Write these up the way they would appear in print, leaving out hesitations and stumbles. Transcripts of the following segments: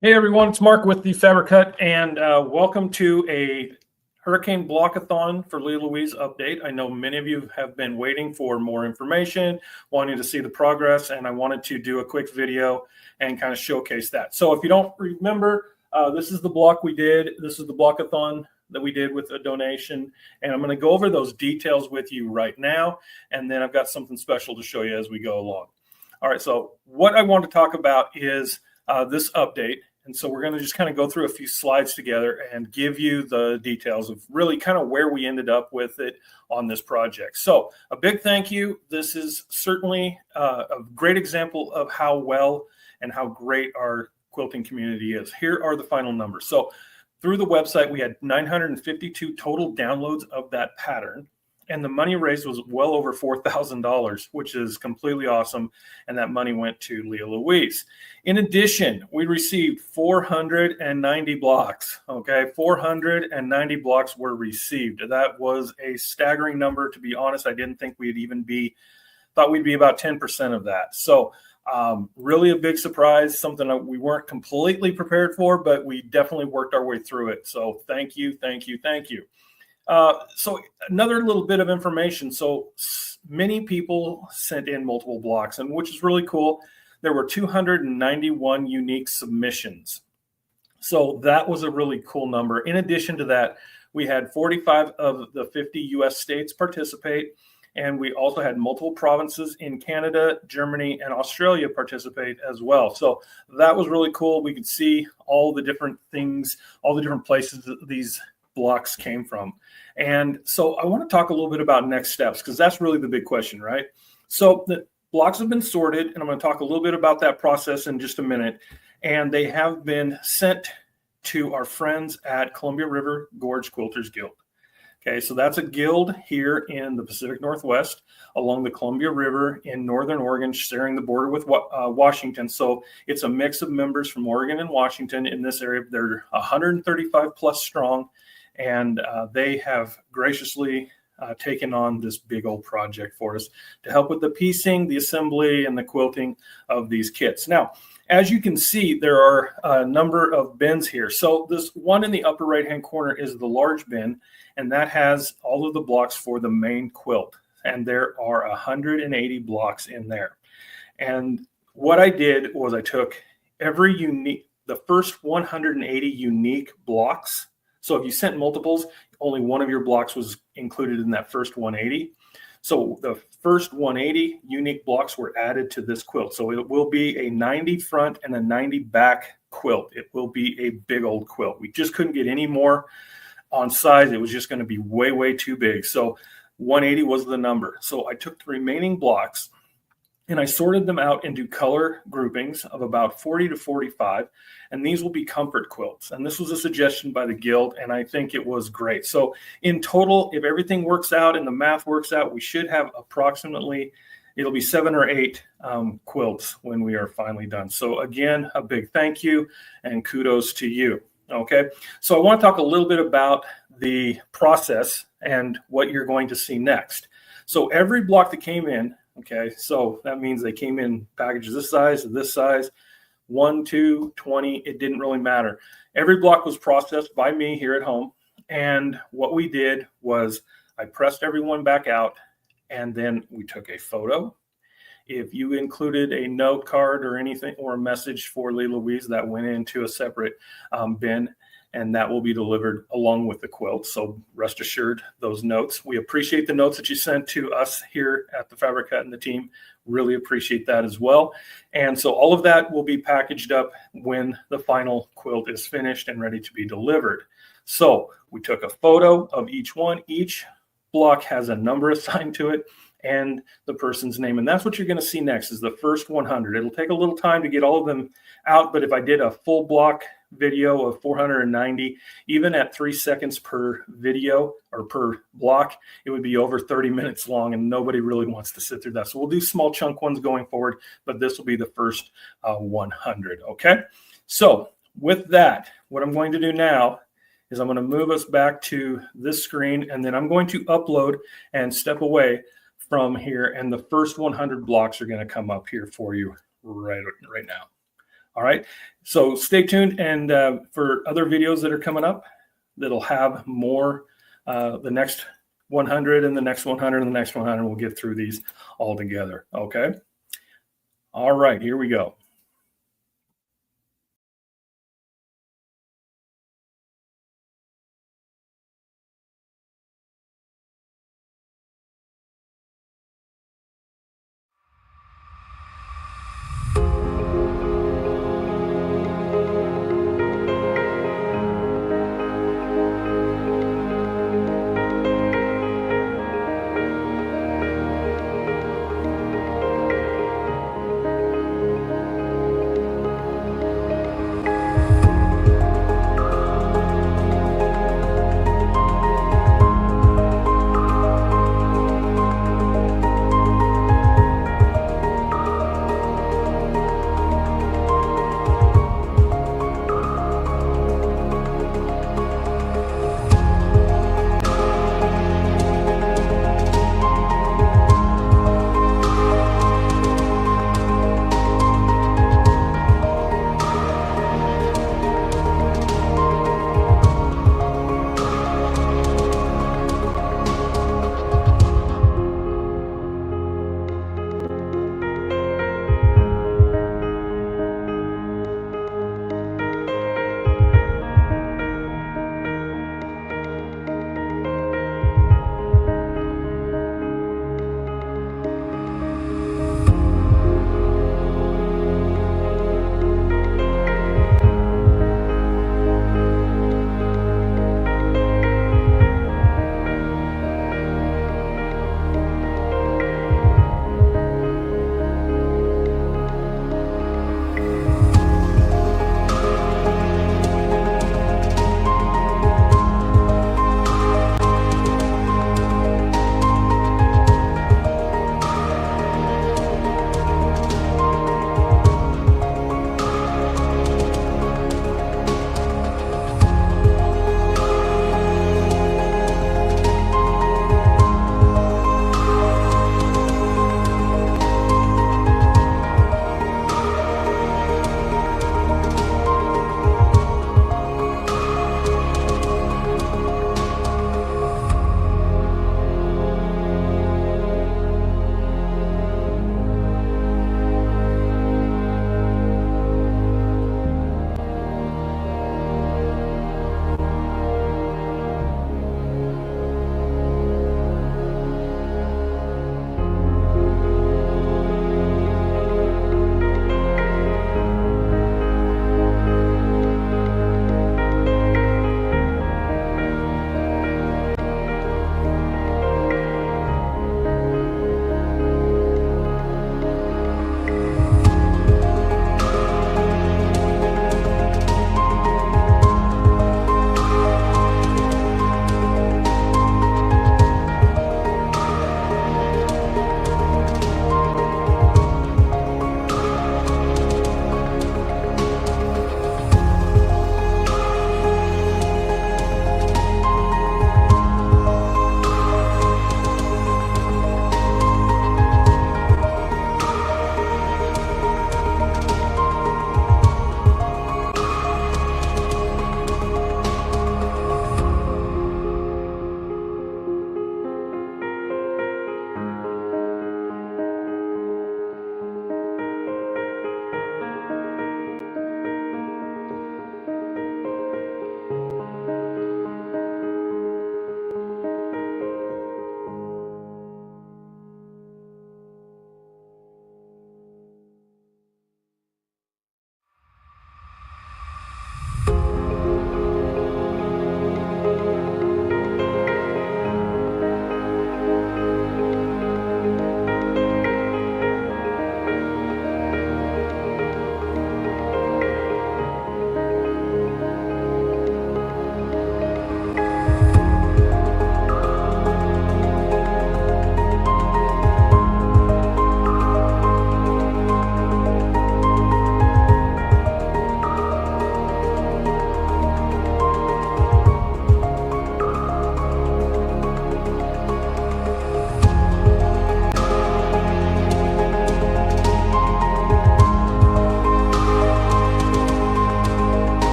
Hey everyone, it's Mark with the Fabric and welcome to a Hurricane Blockathon for Lee Louise update. I know many of you have been waiting for more information, wanting to see the progress, and I wanted to do a quick video and kind of showcase that. So if you don't remember, this is the block we did. This is the Block-A-Thon that we did with a donation, and I'm going to go over those details with you right now, and then I've got something special to show you as we go along. All right, so what I want to talk about is this update. And so we're going to just kind of go through a few slides together and give you the details of really kind of where we ended up with it on this project. So a big thank you. This is certainly a great example of how well and how great our quilting community is. Here are the final numbers. So through the website, we had 952 total downloads of that pattern. And the money raised was well over $4,000, which is completely awesome. And that money went to Leah Louise. In addition, we received 490 blocks. Okay, 490 blocks were received. That was a staggering number. To be honest, I didn't think we'd even thought we'd be about 10% of that. So really a big surprise, something that we weren't completely prepared for, but we definitely worked our way through it. So thank you, thank you, thank you. So another little bit of information. So many people sent in multiple blocks, and which is really cool. There were 291 unique submissions. So that was a really cool number. In addition to that, we had 45 of the 50 US states participate. And we also had multiple provinces in Canada, Germany, and Australia participate as well. So that was really cool. We could see all the different things, all the different places that these blocks came from. And so I want to talk a little bit about next steps, because that's really the big question, right? So the blocks have been sorted, and I'm going to talk a little bit about that process in just a minute. And they have been sent to our friends at Columbia River Gorge Quilters Guild. Okay, so that's a guild here in the Pacific Northwest along the Columbia River in Northern Oregon, sharing the border with Washington. So it's a mix of members from Oregon and Washington in this area. They're 135 plus strong. And they have graciously taken on this big old project for us to help with the piecing, the assembly, and the quilting of these kits. Now, as you can see, there are a number of bins here. So this one in the upper right-hand corner is the large bin, and that has all of the blocks for the main quilt. And there are 180 blocks in there. And what I did was I took the first 180 unique blocks. So if you sent multiples, only one of your blocks was included in that first 180. So the first 180 unique blocks were added to this quilt. So it will be a 90 front and a 90 back quilt. It will be a big old quilt. We just couldn't get any more on size. It was just going to be way, way too big. So 180 was the number. So I took the remaining blocks and I sorted them out into color groupings of about 40 to 45. And these will be comfort quilts. And this was a suggestion by the guild, and I think it was great. So in total, if everything works out and the math works out, we should have approximately, it'll be 7 or 8 quilts when we are finally done. So again, a big thank you and kudos to you. Okay, so I want to talk a little bit about the process and what you're going to see next. So every block that came in, okay, so that means they came in packages this size, 1, 2, 20, it didn't really matter. Every block was processed by me here at home. And what we did was I pressed everyone back out, and then we took a photo. If you included a note card or anything or a message for Lee Louise, that went into a separate bin, and that will be delivered along with the quilt. So rest assured, those notes, we appreciate the notes that you sent to us here at the Fabric Hut and the team. Really appreciate that as well. And so all of that will be packaged up when the final quilt is finished and ready to be delivered. So we took a photo of each one. Each block has a number assigned to it and the person's name. And that's what you're going to see next is the first 100. It'll take a little time to get all of them out, but if I did a full block video of 490, even at 3 seconds per video or per block, it would be over 30 minutes long, and nobody really wants to sit through that. So we'll do small chunk ones going forward, but this will be the first 100. Okay, so with that, what I'm going to do now is I'm going to move us back to this screen, and then I'm going to upload and step away from here, and the first 100 blocks are going to come up here for you right now. All right. So stay tuned, and for other videos that are coming up, that'll have more. The next 100 and the next 100 and the next 100. We'll get through these all together. Okay. All right. Here we go.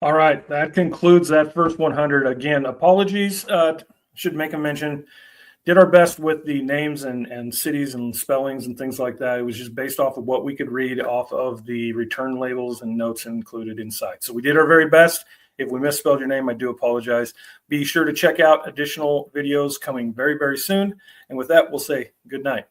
All right, that concludes that first 100. Again, apologies. Should make a mention. Did our best with the names and cities and spellings and things like that. It was just based off of what we could read off of the return labels and notes included inside. So we did our very best. If we misspelled your name, I do apologize. Be sure to check out additional videos coming very, very soon. And with that, we'll say good night.